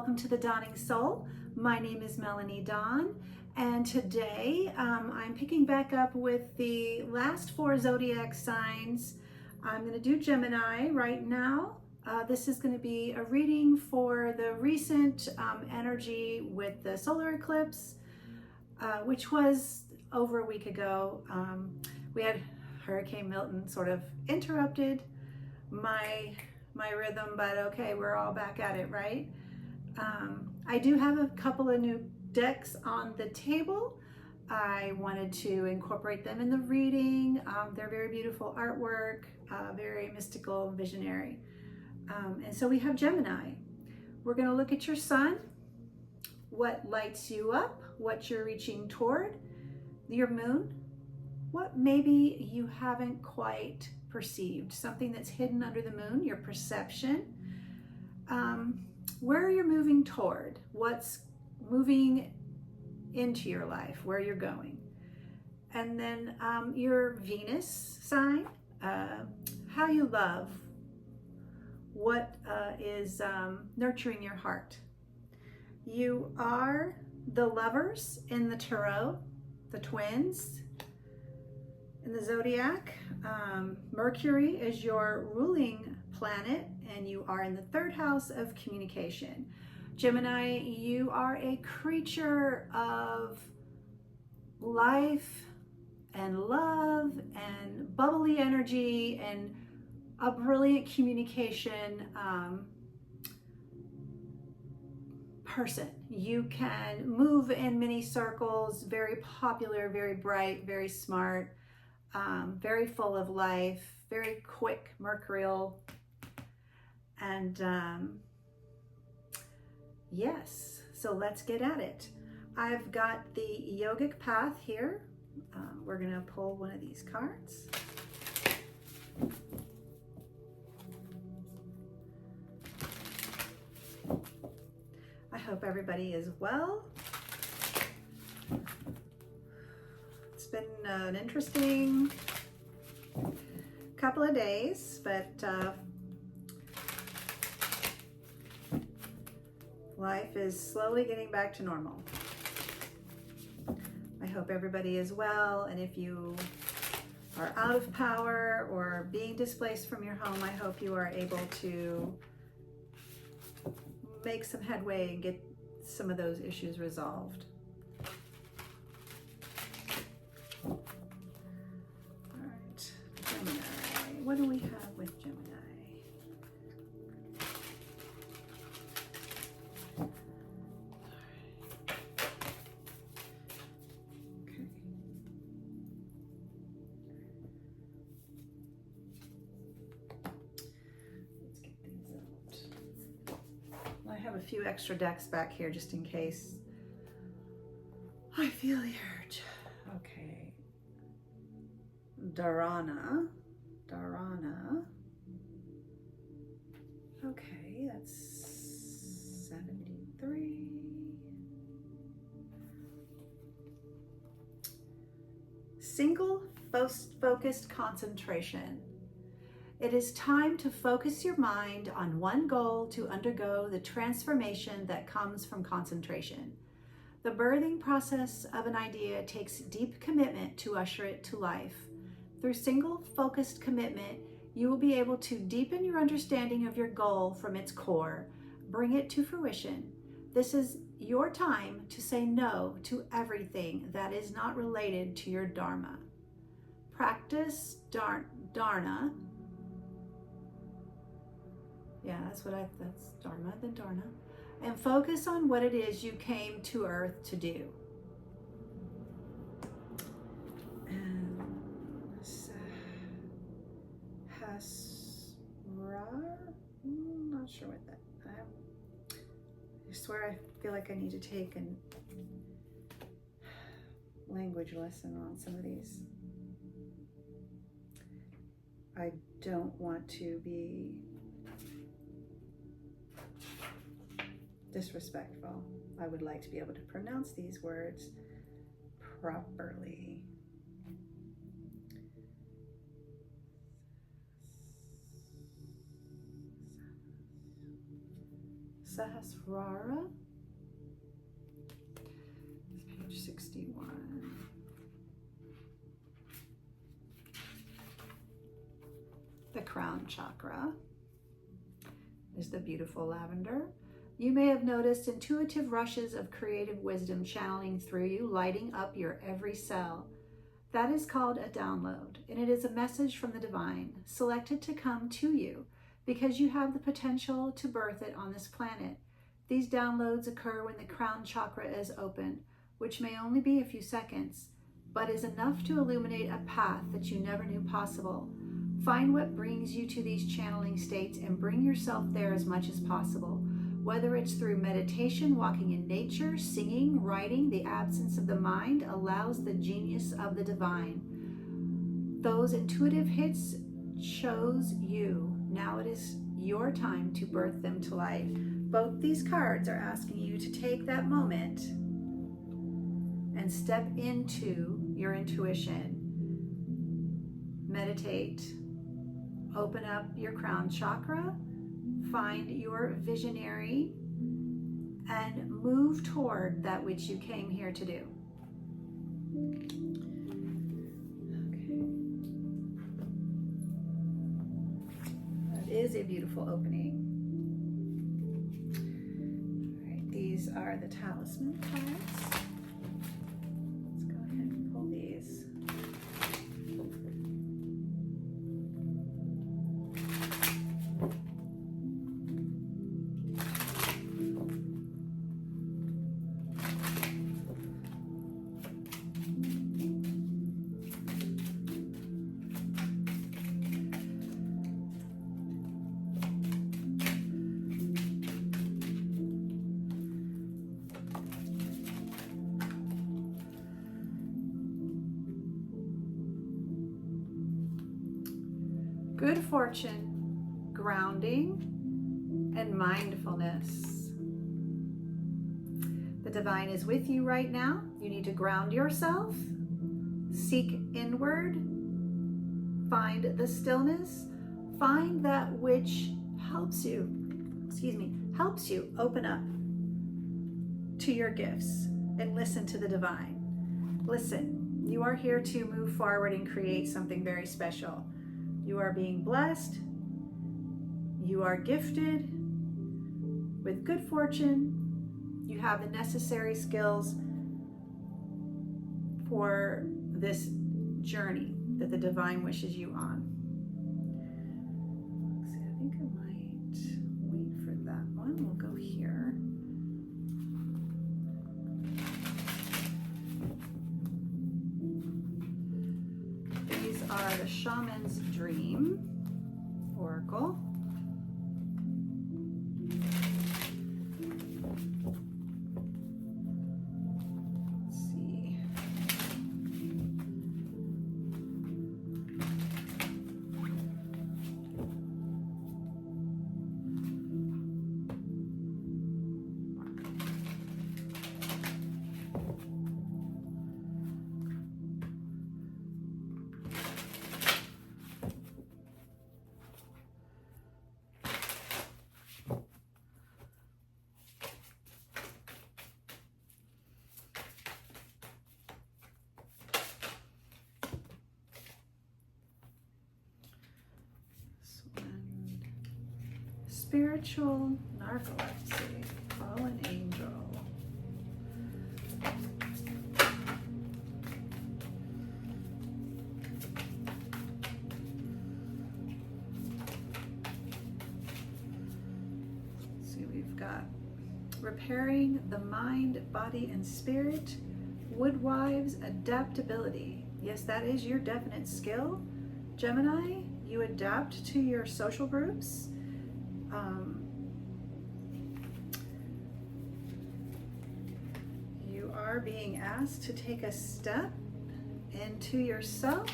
welcome to the Dawning Soul. My name is Melanie Dawn, and today I'm picking back up with the last 4 zodiac signs. I'm going to do Gemini right now. This is going to be a reading for the recent energy with the solar eclipse, which was over a week ago. We had Hurricane Milton sort of interrupted my rhythm, but okay, we're all back at it, right? I do have a couple of new decks on the table. I wanted to incorporate them in the reading. They're very beautiful artwork, very mystical and visionary. And so we have Gemini. We're going to look at your sun, what lights you up, what you're reaching toward, your moon, what maybe you haven't quite perceived, something that's hidden under the moon, your perception, where you're moving toward, what's moving into your life, where you're going. And then your Venus sign, how you love, what is nurturing your heart. You are the Lovers in the Tarot, the Twins in the zodiac. Mercury is your ruling planet, and you are in the 3rd house of communication. Gemini, you are a creature of life and love and bubbly energy and a brilliant communication person. You can move in many circles, very popular, very bright, very smart, very full of life, very quick, mercurial. And yes, so let's get at it. I've got the yogic path here. We're going to pull one of these cards. I hope everybody is well. It's been an interesting couple of days, but life is slowly getting back to normal. I hope everybody is well, and if you are out of power or being displaced from your home, I hope you are able to make some headway and get some of those issues resolved. All right, Gemini. What do we have with Gemini? I have a few extra decks back here just in case I feel the urge. Okay. Dharana. Okay, that's 73. Single focused concentration. It is time to focus your mind on one goal to undergo the transformation that comes from concentration. The birthing process of an idea takes deep commitment to usher it to life. Through single-focused commitment, you will be able to deepen your understanding of your goal from its core, bring it to fruition. This is your time to say no to everything that is not related to your dharma. Practice dharna. Yeah, that's dharma, then dharna. And focus on what it is you came to Earth to do. And Hasrar? Not sure what that. I swear I feel like I need to take a language lesson on some of these. I don't want to be disrespectful. I would like to be able to pronounce these words properly. Sahasrara. Page 61. The crown chakra is the beautiful lavender. You may have noticed intuitive rushes of creative wisdom channeling through you, lighting up your every cell. That is called a download, and it is a message from the divine, selected to come to you because you have the potential to birth it on this planet. These downloads occur when the crown chakra is open, which may only be a few seconds, but is enough to illuminate a path that you never knew possible. Find what brings you to these channeling states and bring yourself there as much as possible. Whether it's through meditation, walking in nature, singing, writing, the absence of the mind allows the genius of the divine. Those intuitive hits chose you. Now it is your time to birth them to life. Both these cards are asking you to take that moment and step into your intuition. Meditate. Open up your crown chakra. Find your visionary and move toward that which you came here to do. Okay. That is a beautiful opening. All right, these are the talisman cards. Let's go ahead and pull these. Good fortune, grounding, and mindfulness. The divine is with you right now. You need to ground yourself, seek inward, find the stillness, find that which helps you, helps you open up to your gifts and listen to the divine. Listen, you are here to move forward and create something very special. You are being blessed. You are gifted with good fortune. You have the necessary skills for this journey that the divine wishes you on. Let's see, I think I might wait for that one. We'll go here. These are the Shaman's Dream Oracle. Let's see. Spiritual narcolepsy, fallen angel. Let's see, we've got repairing the mind, body, and spirit. Woodwives, adaptability. Yes, that is your definite skill. Gemini, you adapt to your social groups. You are being asked to take a step into yourself,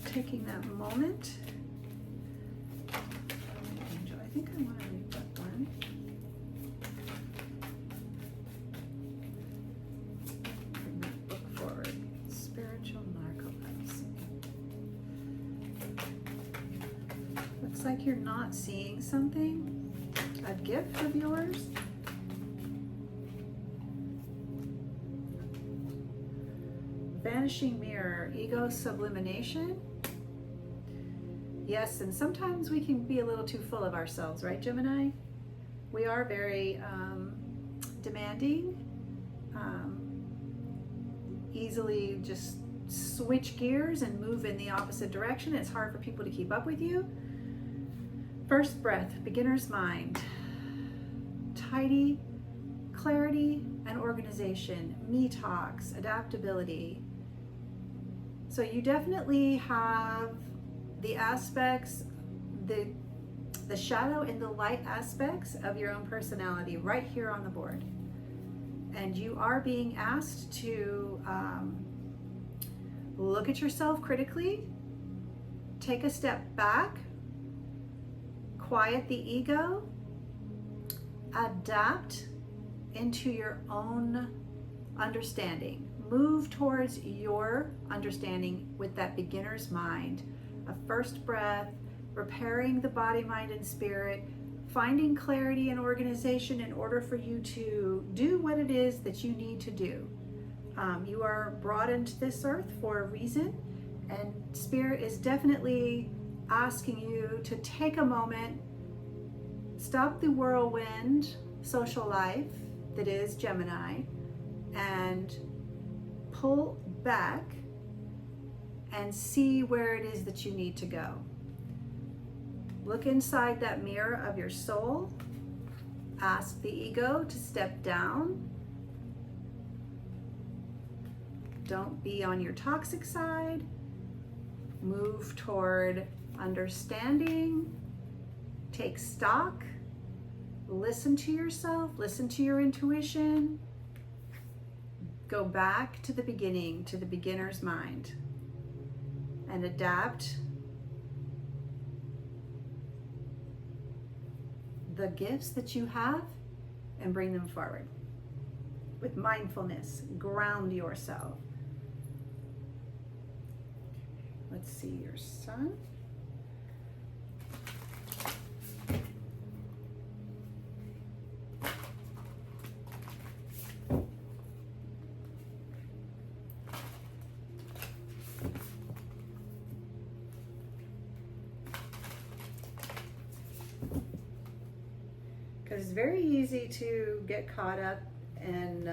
taking that moment. Angel, I think I want to read that one. Bring that book forward. Spiritual narcolepsy. Looks like you're not seeing something. a gift of yours? Vanishing mirror, ego sublimation. Yes, and sometimes we can be a little too full of ourselves, right, Gemini? We are very demanding, easily just switch gears and move in the opposite direction. It's hard for people to keep up with you. First breath, beginner's mind. Tidy, clarity and organization, me talks, adaptability. So you definitely have the aspects, the shadow and the light aspects of your own personality right here on the board. And you are being asked to look at yourself critically, take a step back, quiet the ego, adapt into your own understanding. Move towards your understanding with that beginner's mind. A first breath, repairing the body, mind, and spirit, finding clarity and organization in order for you to do what it is that you need to do. You are brought into this earth for a reason, and Spirit is definitely asking you to take a moment, stop the whirlwind social life that is Gemini, and pull back and see where it is that you need to go. Look inside that mirror of your soul. Ask the ego to step down. Don't be on your toxic side. Move toward understanding. Take stock. Listen to yourself. Listen to your intuition. Go back to the beginning, to the beginner's mind, and adapt the gifts that you have and bring them forward. With mindfulness, ground yourself. Let's see your sun. Because it's very easy to get caught up in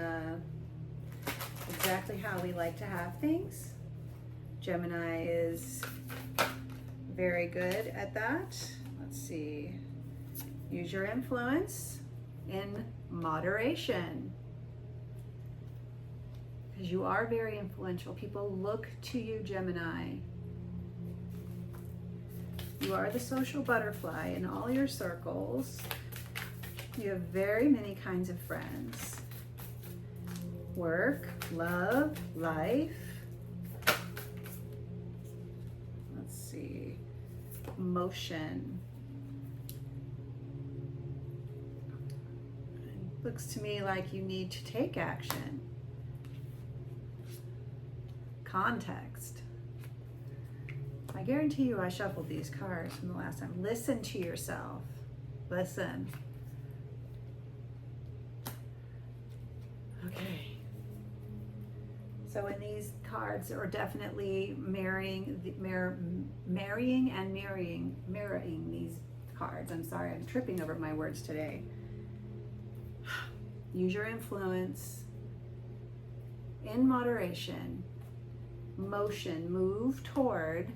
exactly how we like to have things. Gemini is very good at that. Let's see. Use your influence in moderation. Because you are very influential. People look to you, Gemini. You are the social butterfly in all your circles. You have very many kinds of friends. Work, love, life. Let's see. Motion. It looks to me like you need to take action. Context. I guarantee you I shuffled these cards from the last time. Listen to yourself. Listen. Okay. So in these cards are definitely mirroring and mirroring these cards. I'm sorry, I'm tripping over my words today. Use your influence in moderation. Motion, move toward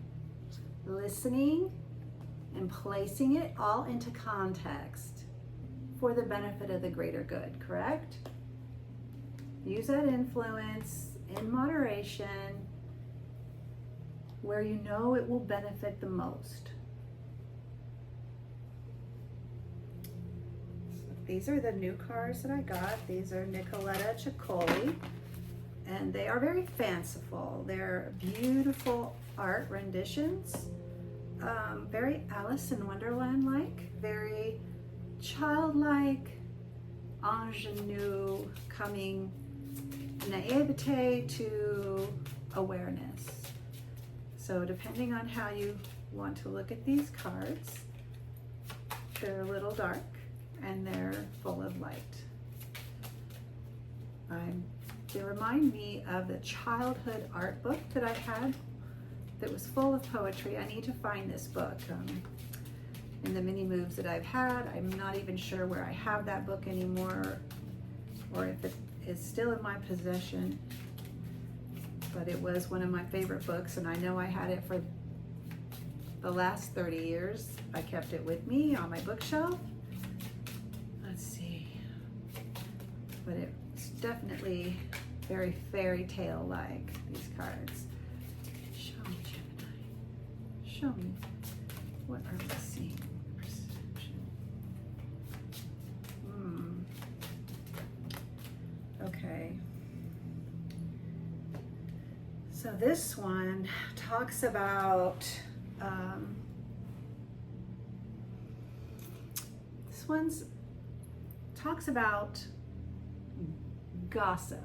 listening and placing it all into context for the benefit of the greater good, correct? Use that influence in moderation where you know it will benefit the most. So these are the new cards that I got. These are Nicoletta Ciccoli, and they are very fanciful. They're beautiful art renditions, very Alice in Wonderland-like, very childlike, ingenue, coming naivete to awareness. So depending on how you want to look at these cards, they're a little dark and they're full of light. They remind me of the childhood art book that I had that was full of poetry. I need to find this book. In the many moves that I've had, I'm not even sure where I have that book anymore, or if it is still in my possession, but it was one of my favorite books, and I know I had it for the last 30 years. I kept it with me on my bookshelf. Let's see, but it's definitely very fairy tale like, these cards. Show me, Gemini. Show me. What are we seeing? Perception. Okay. So this one talks about, talks about gossip.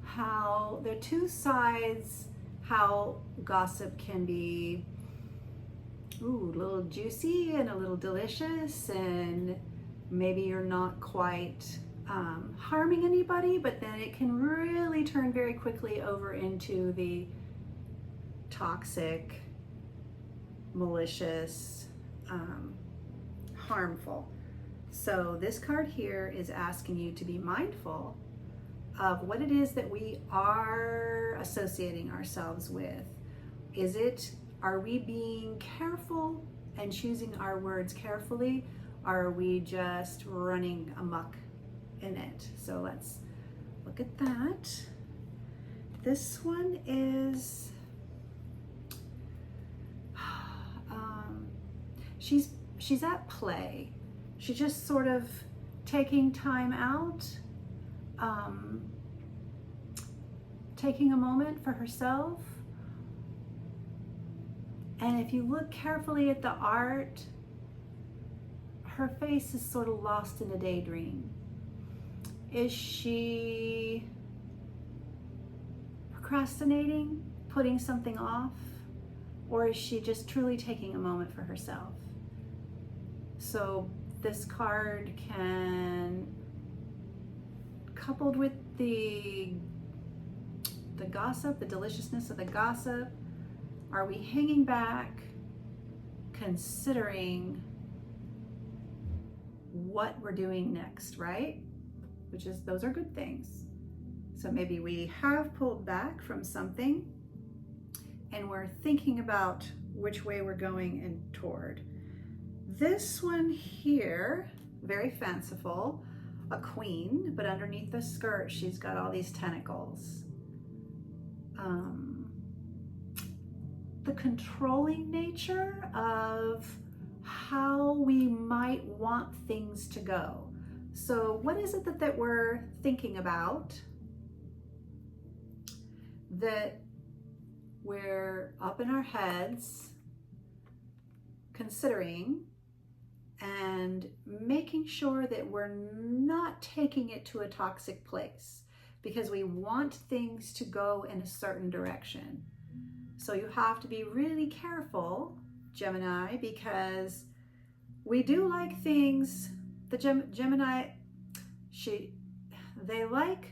How there are two sides, how gossip can be a little juicy and a little delicious, and maybe you're not quite harming anybody, but then it can really turn very quickly over into the toxic, malicious, harmful. So this card here is asking you to be mindful of what it is that we are associating ourselves with. Are we being careful and choosing our words carefully? Or are we just running amok in it? So let's look at that. This one is, she's at play. She's just sort of taking time out, taking a moment for herself. And if you look carefully at the art, her face is sort of lost in a daydream. Is she procrastinating, putting something off, or is she just truly taking a moment for herself? So this card can, coupled with the gossip, the deliciousness of the gossip, are we hanging back, considering what we're doing next, right? Those are good things. So maybe we have pulled back from something and we're thinking about which way we're going and toward. This one here, very fanciful, a queen, but underneath the skirt, she's got all these tentacles. The controlling nature of how we might want things to go. So what is it that we're thinking about that we're up in our heads considering and making sure that we're not taking it to a toxic place because we want things to go in a certain direction? So you have to be really careful, Gemini, because we do like things. The Gemini, they like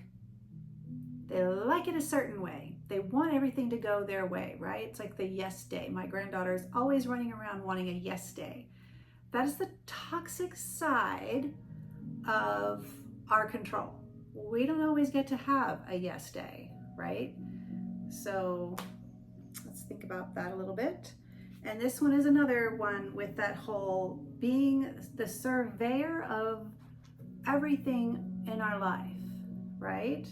it a certain way. They want everything to go their way, right? It's like the yes day. My granddaughter is always running around wanting a yes day. That is the toxic side of our control. We don't always get to have a yes day, right? So let's think about that a little bit. And this one is another one with that whole being the surveyor of everything in our life, right?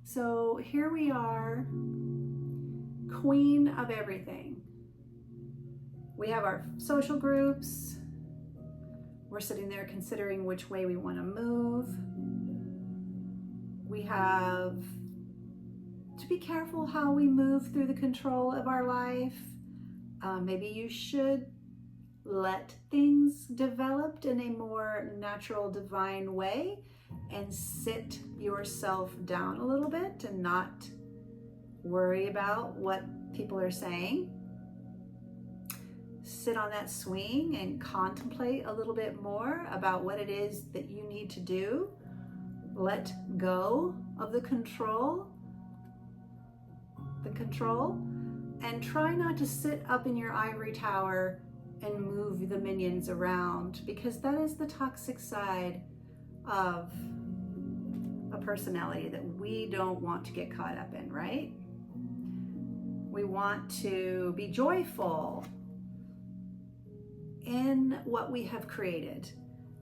So here we are, queen of everything. We have our social groups. We're sitting there considering which way we want to move. We have to be careful how we move through the control of our life. Maybe you should let things develop in a more natural, divine way and sit yourself down a little bit and not worry about what people are saying. sit on that swing and contemplate a little bit more about what it is that you need to do. Let go of the control, and try not to sit up in your ivory tower and move the minions around, because that is the toxic side of a personality that we don't want to get caught up in, right? We want to be joyful in what we have created.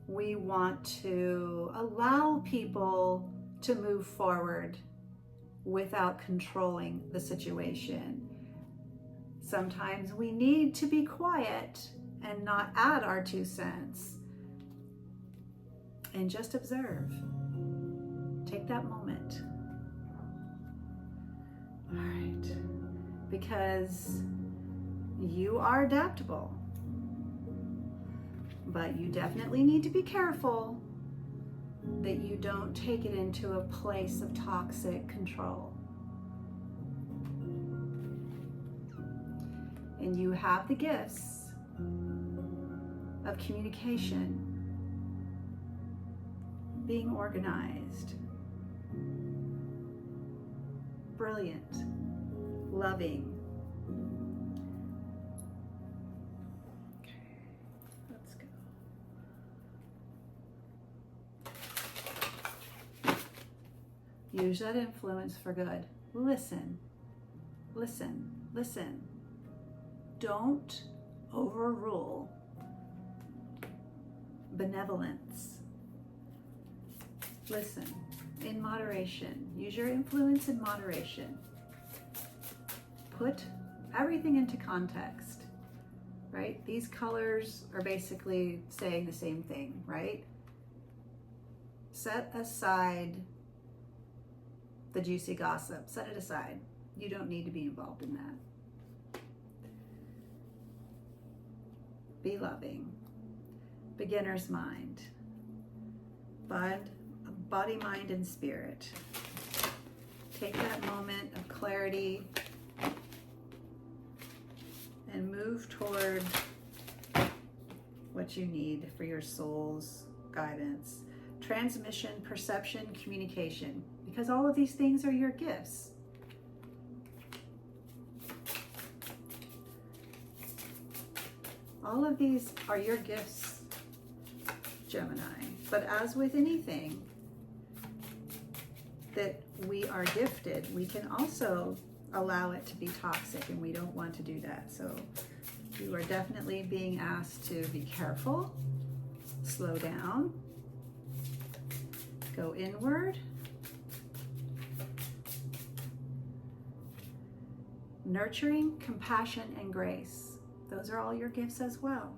We want to allow people to move forward without controlling the situation. Sometimes we need to be quiet and not add our 2 cents and just observe. Take that moment. All right. Because you are adaptable, but you definitely need to be careful that you don't take it into a place of toxic control. And you have the gifts of communication, being organized, brilliant, loving. Okay, let's go. Use that influence for good. Listen, listen, listen. Don't overrule benevolence. Listen in moderation. Use your influence in moderation. Put everything into context, right? These colors are basically saying the same thing, right? Set aside the juicy gossip. Set it aside. You don't need to be involved in that. Be loving. Beginner's mind. Body, mind, and spirit. Take that moment of clarity and move toward what you need for your soul's guidance. Transmission, perception, communication, because all of these things are your gifts. All of these are your gifts, Gemini. But as with anything that we are gifted, we can also allow it to be toxic, and we don't want to do that. So you are definitely being asked to be careful, slow down, go inward, nurturing, compassion, and grace. Those are all your gifts as well.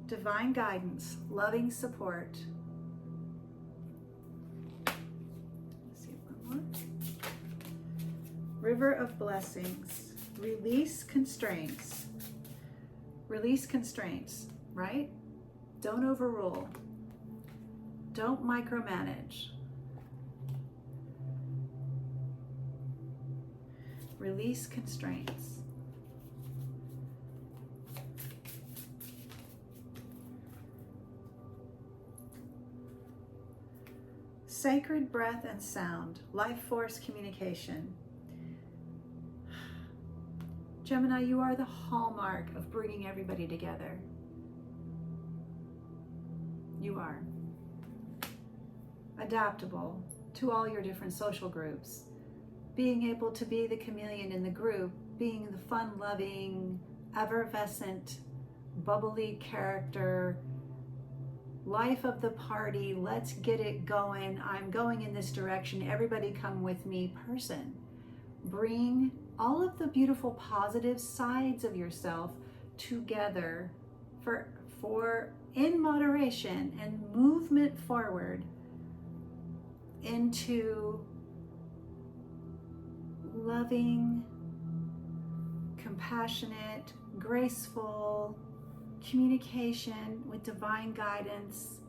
Divine guidance, loving support. Let's see, one more. River of blessings. Release constraints. Release constraints, right? Don't overrule. Don't micromanage. Release constraints. Sacred breath and sound, life force communication. Gemini, you are the hallmark of bringing everybody together. You are adaptable to all your different social groups. Being able to be the chameleon in the group, being the fun-loving, effervescent, bubbly character, life of the party, let's get it going, I'm going in this direction, everybody come with me person. Bring all of the beautiful positive sides of yourself together for in moderation and movement forward into loving, compassionate, graceful communication with divine guidance.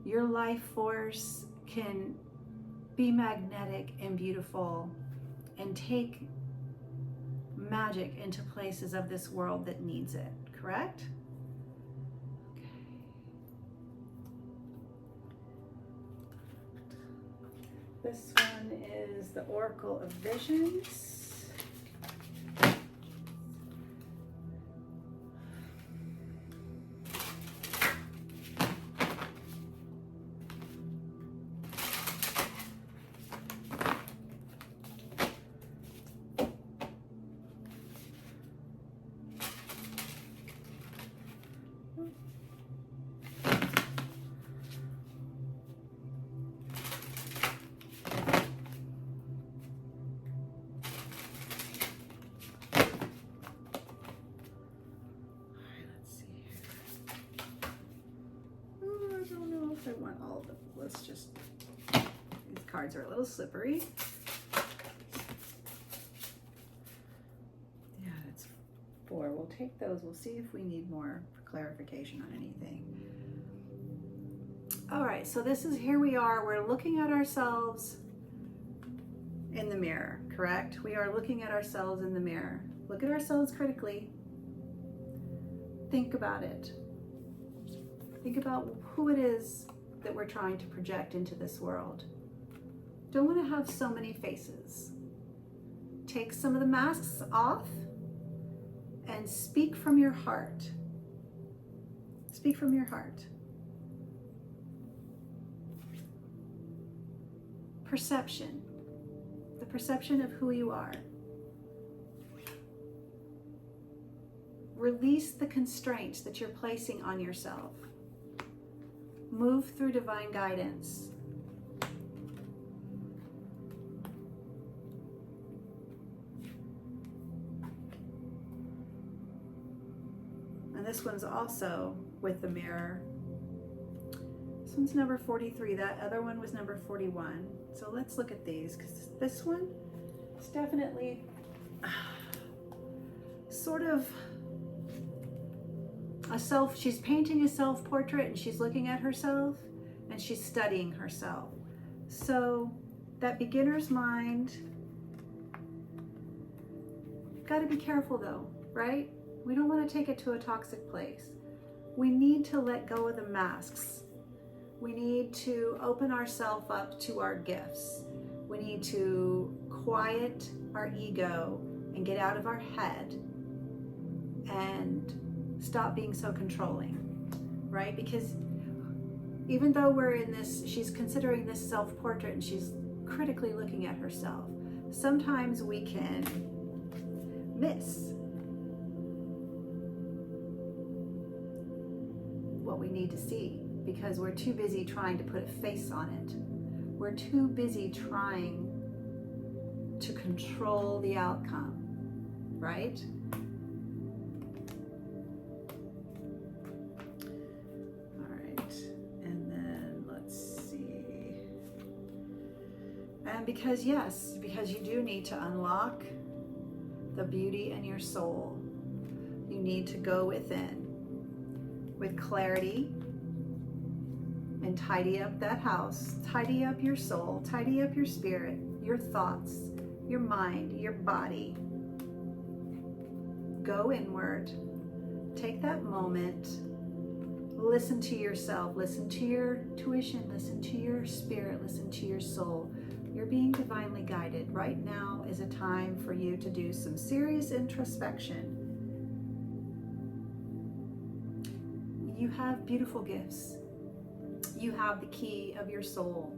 Your life force can be magnetic and beautiful and take magic into places of this world that needs it, correct? Okay. This one is the Oracle of Visions. I want all of them. Let's just, these cards are a little slippery. Yeah, it's 4. We'll take those. We'll see if we need more clarification on anything. All right, so this is, here we are. We're looking at ourselves in the mirror, correct? We are looking at ourselves in the mirror. Look at ourselves critically. Think about it. Think about who it is that we're trying to project into this world. Don't want to have so many faces. Take some of the masks off and speak from your heart. Speak from your heart. Perception. The perception of who you are. Release the constraints that you're placing on yourself. Move through divine guidance. And this one's also with the mirror. This one's number 43. That other one was number 41. So let's look at these, because this one is definitely sort of she's painting a self-portrait and she's looking at herself and she's studying herself. So that beginner's mind, got to be careful though, right? We don't want to take it to a toxic place. We need to let go of the masks. We need to open ourselves up to our gifts. We need to quiet our ego and get out of our head and stop being so controlling, right? Because even though we're in this, she's considering this self-portrait and she's critically looking at herself, sometimes we can miss what we need to see because we're too busy trying to put a face on it. We're too busy trying to control the outcome, right? Because yes, because you do need to unlock the beauty in your soul. You need to go within with clarity and tidy up that house, tidy up your soul, tidy up your spirit, your thoughts, your mind, your body. Go inward, take that moment, listen to yourself, listen to your tuition, listen to your spirit, listen to your soul. You're being divinely guided. Right now is a time for you to do some serious introspection. You have beautiful gifts. You have the key of your soul.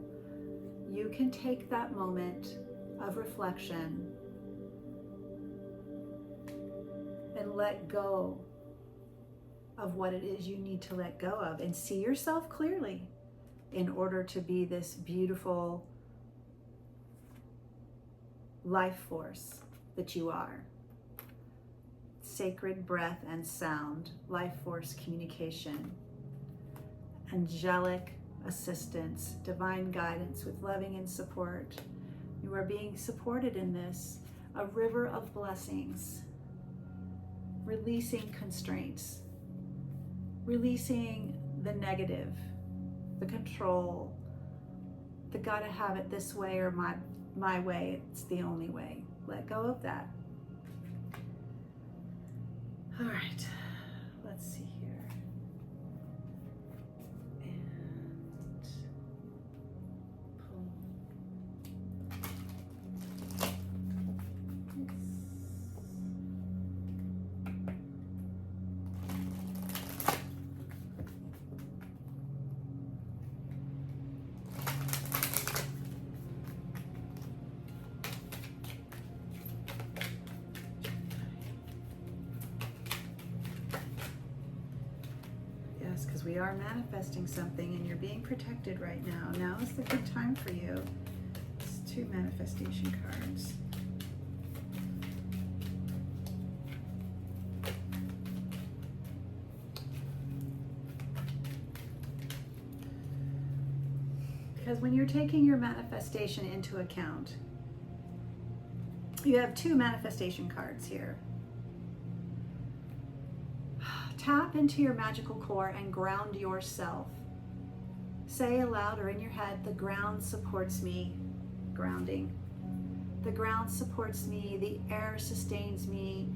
You can take that moment of reflection and let go of what it is you need to let go of and see yourself clearly in order to be this beautiful life force that you are. Sacred breath and sound, life force communication, angelic assistance, divine guidance with loving and support. You are being supported in this, a river of blessings, releasing constraints, releasing the negative, the control, the gotta have it this way or my way, it's the only way. Let go of that. All right, let's see here. And pull. Yes, because we are manifesting something and you're being protected right now. Now is the good time for you. It's 2 manifestation cards. Because when you're taking your manifestation into account, you have 2 manifestation cards here. Tap into your magical core and ground yourself. Say aloud or in your head, the ground supports me. Grounding. The ground supports me. The air sustains me.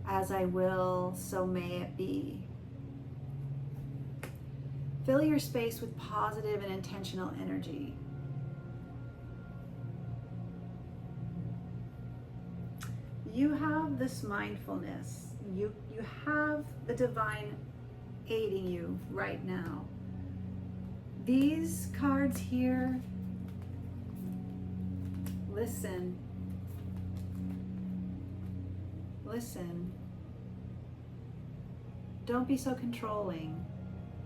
As I will, so may it be. Fill your space with positive and intentional energy. You have this mindfulness. You have the divine aiding you right now. These cards here, listen. Listen. Don't be so controlling.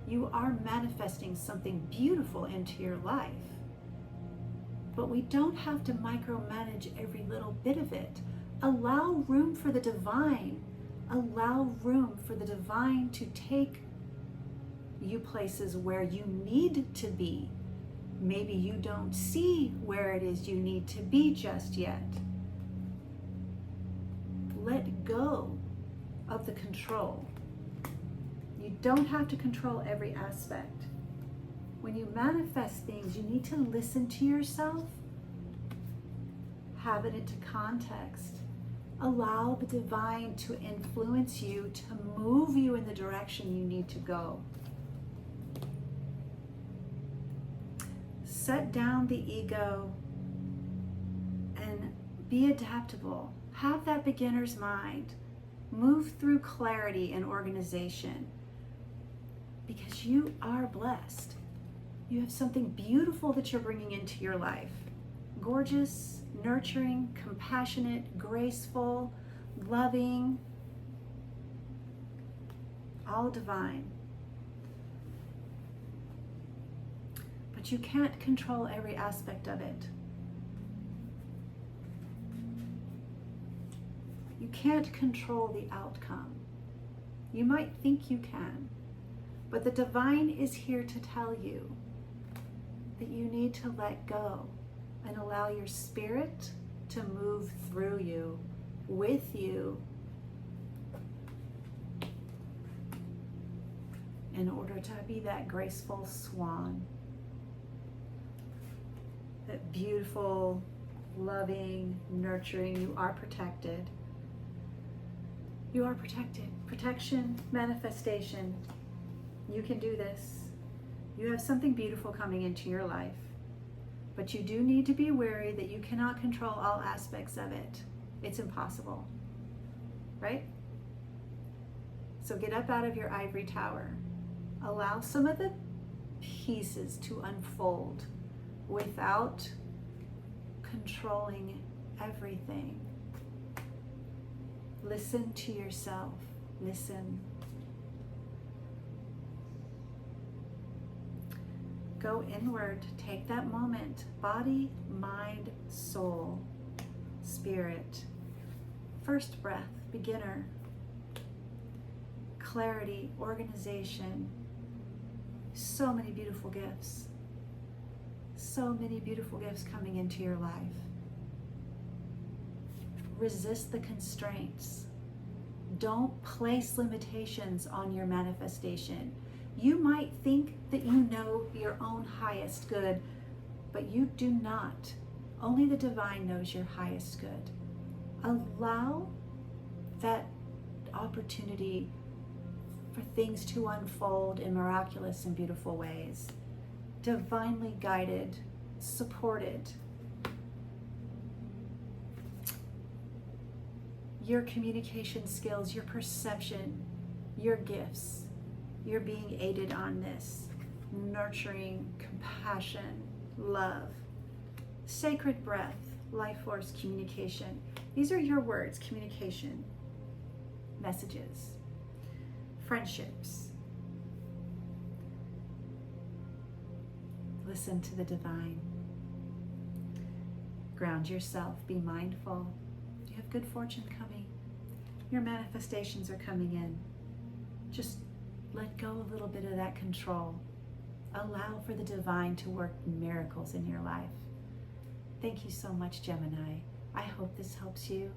You are manifesting something beautiful into your life. But we don't have to micromanage every little bit of it. Allow room for the divine. Allow room for the divine to take you places where you need to be. Maybe you don't see where it is you need to be just yet. Let go of the control. You don't have to control every aspect. When you manifest things, you need to listen to yourself, have it into context. Allow the divine to influence you, to move you in the direction you need to go. Set down the ego and be adaptable. Have that beginner's mind. Move through clarity and organization because you are blessed. You have something beautiful that you're bringing into your life. Gorgeous, nurturing, compassionate, graceful, loving, all divine. But you can't control every aspect of it. You can't control the outcome. You might think you can, but the divine is here to tell you that you need to let go and allow your spirit to move through you, with you, in order to be that graceful swan, that beautiful, loving, nurturing. You are protected. You are protected. Protection, manifestation. You can do this. You have something beautiful coming into your life. But you do need to be wary that you cannot control all aspects of it. It's impossible, right? So get up out of your ivory tower. Allow some of the pieces to unfold without controlling everything. Listen to yourself. Listen. Go inward. Take that moment. Body, mind, soul, spirit. First breath, beginner. Clarity, organization. So many beautiful gifts. So many beautiful gifts coming into your life. Resist the constraints. Don't place limitations on your manifestation. You might think that you know your own highest good, but you do not. Only the divine knows your highest good. Allow that opportunity for things to unfold in miraculous and beautiful ways. Divinely guided, supported. Your communication skills, your perception, your gifts, you're being aided on this. Nurturing, compassion, love, sacred breath, life force, communication. These are your words: communication, messages, friendships. Listen to the divine. Ground yourself, be mindful. You have good fortune coming. Your manifestations are coming in. Just let go a little bit of that control. Allow for the divine to work miracles in your life. Thank you so much, Gemini. I hope this helps you.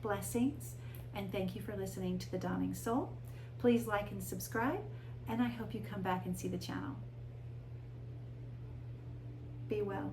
Blessings, and thank you for listening to The Dawning Soul. Please like and subscribe, and I hope you come back and see the channel. Be well.